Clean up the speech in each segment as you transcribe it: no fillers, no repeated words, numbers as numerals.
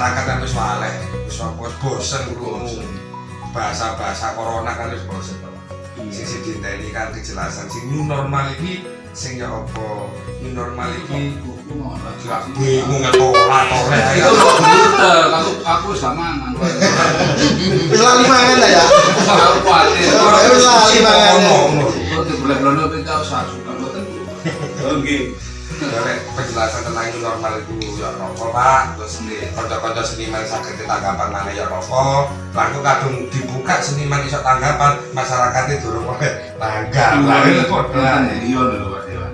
masyarakat kan wis waleh, wis bosen krungu bahasa-bahasa corona kan wis bosen to. Sing diteni kan kejelasan sing new normal iki sing ya apa new normal iki gak bingung ngetolak itu lho aku wis mangan Wis lali mangan ta ya? aku kuatir Wis lali mangan. kok dibulan-bulan kita usah suka mboten oke dari penjelasan tentang new normal itu ya rokok Pak, terus konco-konco seniman sakit tanggapan mana ya rokok, lalu kadung dibuka seniman iso tanggapan masyarakatnya durung oleh tanggap lalu kan iya lho Pak Dewa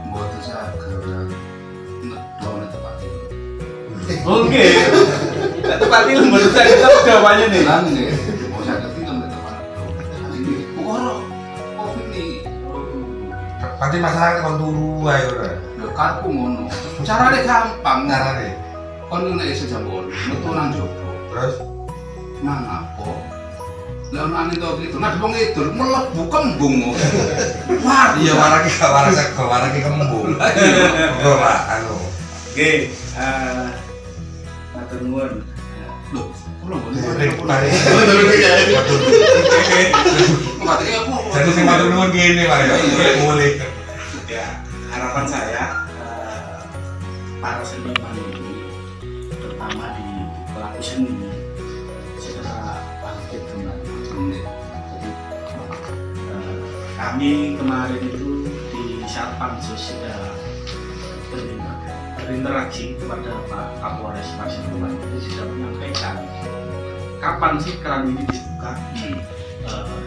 mboten saged ngedone tepat Oke. Tepat itu menurut saya kita jawabannya nih. lan nggih mau saged itu tepat ini pokoknya covid nih berarti masyarakat kon turu ae ora lho karepku ngono carane gampang ngarane kon nek iso jam 8 metu nang jopo terus nang apa lha ono angin to gitu ngadep wong idul mlebu kembung wah iya warake gak warake kembung kok Pak anu Oke. Matur nuwun. lho kula Mari. mboten Mati aku. Jadi sing matur nuwun kene Pak ya mulai Ya, harapan saya para seniman ini terutama di pelaku seni segera bangkit kembali. Jadi kami kemarin itu di Satpamsus sudah berinteraksi kepada Pak Kapolres Pasuruan itu sudah menyampaikan kapan sih keran ini dibuka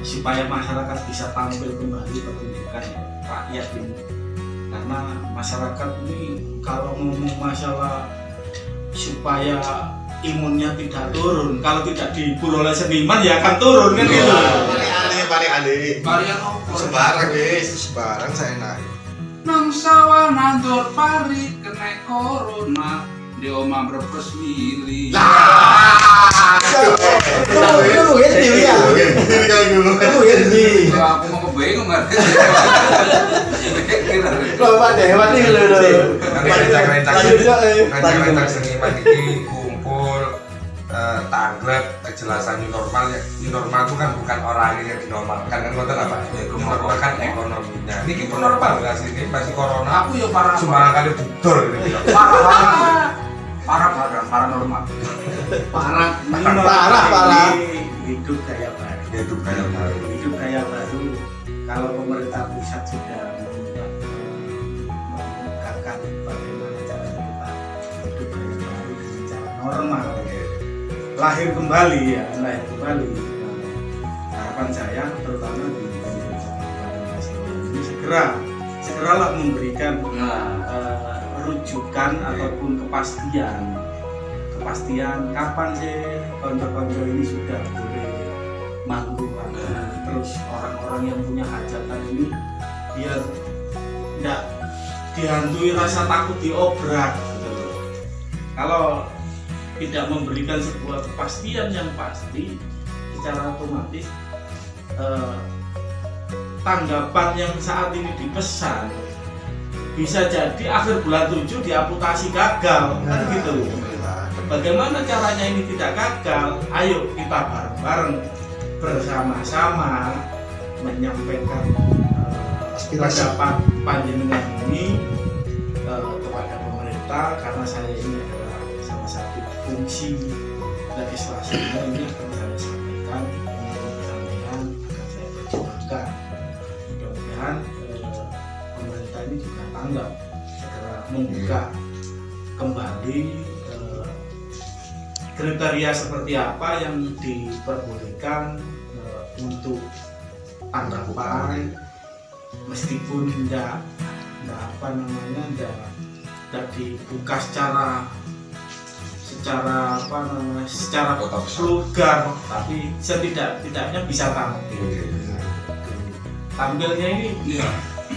supaya masyarakat bisa tampil kembali pertunjukan rakyat ini, karena masyarakat ini kalau ngomong masalah supaya imunnya tidak turun, kalau tidak dihibur oleh seniman ya akan turun kan gitu. Paling aneh. Varian opo? Sebarang wis, sebarang saya naik. Nang sawah nandur pari kena corona di omah brebes mili. Lu ya. Aku mau kebayang nggak? Kalau Pak Dewa nih lho. rencang seniman ini kumpul tanggap kejelasan new normal ya. New normal itu kan bukan orangnya yang dinormalkan kan ngoten apa? Menormalkan ekonominya. Niki pun normal enggak sih? Ini masih corona. Aku ya parah. Sembarang kali didol ini. Parah normal. Parah. Hidup gaya baru. Hidup kayak baru. Hidup gaya baru. Kalau pemerintah pusat sudah mengungkapkan bagaimana cara kita hidup gaya baru dengan cara normal, lahir kembali. Harapan saya terutama di Indonesia ini segeralah memberikan rujukan ataupun kepastian kapan sih konco-konco ini sudah boleh manggung lagi, terus orang-orang yang punya hajatan ini biar tidak dihantui rasa takut diobrak gitu loh. Kalau tidak memberikan sebuah kepastian yang pasti, secara otomatis tanggapan yang saat ini dipesan bisa jadi akhir bulan 7 diamputasi gagal kan gitu. Bagaimana caranya ini tidak gagal? Ayo kita bareng-bareng bersama-sama menyampaikan pendapat panjenengan ini kepada pemerintah, karena saya ini adalah salah satu fungsi legislasinya ini akan saya sampaikan sampean, akan saya perjuangkan. Mudah-mudahan pemerintah ini juga tanggap segera membuka kembali kriteria seperti apa yang diperbolehkan untuk tanggapan, meskipun tidak dibuka secara vulgar, tapi setidaknya bisa tampilnya ini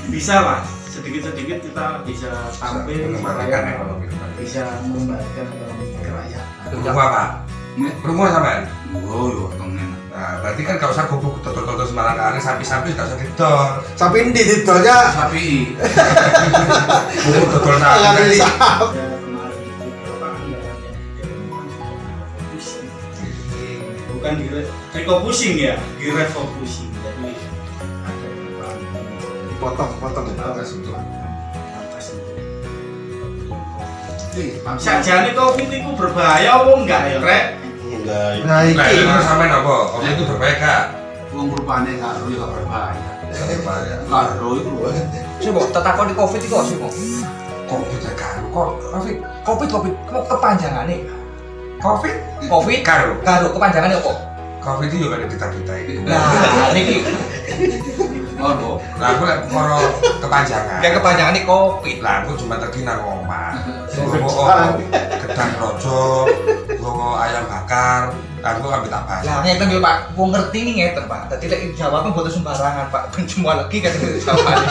bisa lah, sedikit-sedikit kita bisa tampil mengembalikan ekonomi. bisa mengembalikan ekonomi kerakyatan. Rumah Pak? Rumah sampean? Oh, yo tengen. Nah, berarti kan gak usah gubuk dodol-dodol sembarang kali, sapi-sapi gak usah didol. Sapi ini didolnya Sapi. Gubuk dodol sapi. Jangan disap. Kemarin itu beberapa anggaran yang bukan refocusing ya, direfocusing. Jadi ada beberapa Potong. sajane Covid itu berbahaya apa enggak ya, Rek? Nah Nah, iki. itu menurut sampean apa? Covid itu berbahaya gak? Wong rupane karo ya gak berbahaya. Berbahaya. Karo itu lho. Sih mbok tetakon di Covid iku sih mbok. Covid ya karo kok. Covid Covid kok kepanjangane? Covid Covid karo. karo kepanjangane apa? Covid itu juga ada kita itu. Nah, niki Oh, Lah aku lek perkara kepanjangan. kayak kepanjangane Covid. Lah aku cuma pergi nang omah. Gowo gedang rojo, gowo ayam bakar, aku ambil tak bahas. Lah ngeten yo Pak, wong ngerti nih ngeten Pak. Dadi lek jawabnya boten sembarangan Pak. Ben semua lagi kan jawabane.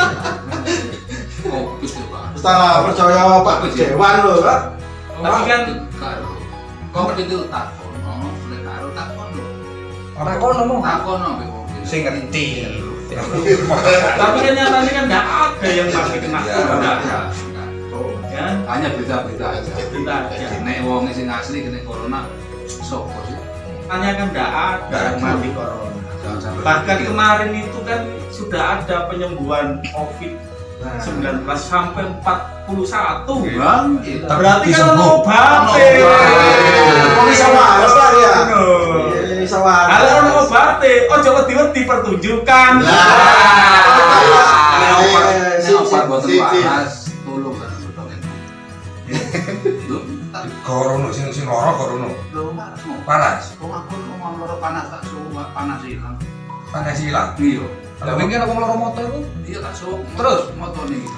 Covid itu kan. Setelah percaya Pak Dewan lho, Pak. Tapi kan Karo. Covid itu takon, nek karo takon lho. Ora kono mo. Takon no Covid. Sing ngerti. tapi kan nyatanya kan enggak ada yang masih kena Ya, corona. Enggak ada. Ya, Hanya berita-berita aja. berita aja. Nek wong sing asli kena corona sopo sih? Hanya kan enggak ada yang mati corona. Jangan sampai. Bahkan kemarin itu kan sudah ada penyembuhan COVID 19 sampai 41. Bang, Berarti kan Disembuh. obatnya. Kok bisa waras Pak ya? Bener. Bisa waras. Kalau ono obatnya, ojo wedi-wedi pertunjukan. nek obat boten waras, tolong kan boten. Lho, Corona sing loro corona. lho waras mau. Panas. Wong aku ngomong loro panas tak suwe panas ilang. Panas hilang. Iya. Lah wingi ana wong loro motor iku. Iya tak suwe. Terus? motone iki.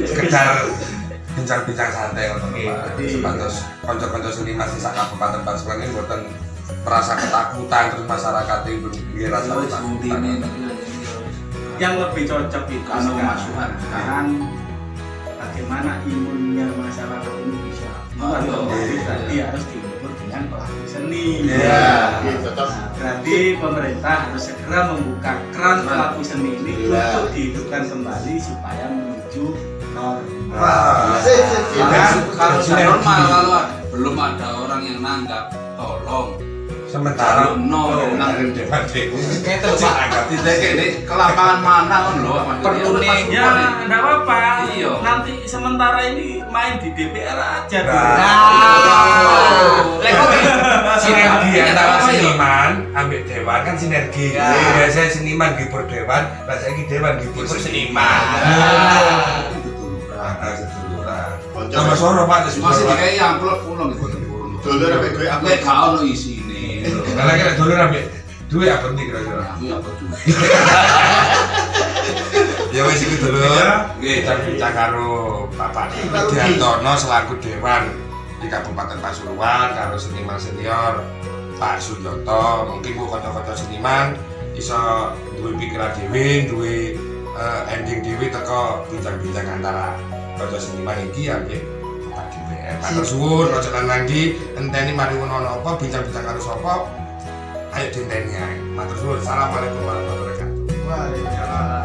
Sekedar bincang-bincang santai ngono Iya, Pak. jadi- Sepantos kanca-kanca seniman sing sak Kabupaten Pasuruan ini mboten merasa ketakutan terus masyarakat itu nggih rasa Wis bukti ketakutan. ini. Yang lebih cocok itu Kalau sekarang, masukan. sekarang bagaimana imunnya masyarakat ini bisa kuat Iya. kembali, berarti harus diukur dengan pelaku seni. Iya. Nah, berarti pemerintah harus segera membuka keran pelaku seni ini Iya. untuk dihidupkan kembali supaya menuju normal. Wah, sip. Kalau Sinergi. normal kalau belum ada orang yang nanggap, tolong. Sementara No, nang dewan dewa. Ngeten lho Pak. Anggap Dideke ini kelapangan mana kan lho Perlu nih. Ya, enggak apa-apa. Iya. Nanti sementara ini main di DPR aja dulu. Nah. Lek kok sinergi Iya, antara apa ya? seniman ambil dewan kan sinergi. Ya. Biasanya seniman ngibur dewan, lah saiki dewan ngibur seniman. Ada seduluran. Sama soro Pak Masih seduluran. dikai amplop pulang gitu. Dulur sampai duit apa? Lek gak ono isine. Kalau kira dulur ambil duit apa nih kira-kira? Aku apa tuh? Ya wis iku dulur. Nggih. Bincang karo Bapak Widiantono selaku Dewan di Kabupaten Pasuruan karo seniman senior Pak Suyoto. Mungkin bu kanca-kanca seniman iso duwe pikiran dhewe, duwe ending dhewe teko bincang-bincang antara kanca seniman iki ya nggih. Pak DPR. Matur suwun aja nanggi enteni mari ono apa bincang-bincang karo sapa. Ayo dinteni ae. Matur suwun. Assalamualaikum warahmatullahi wabarakatuh. Waalaikumsalam.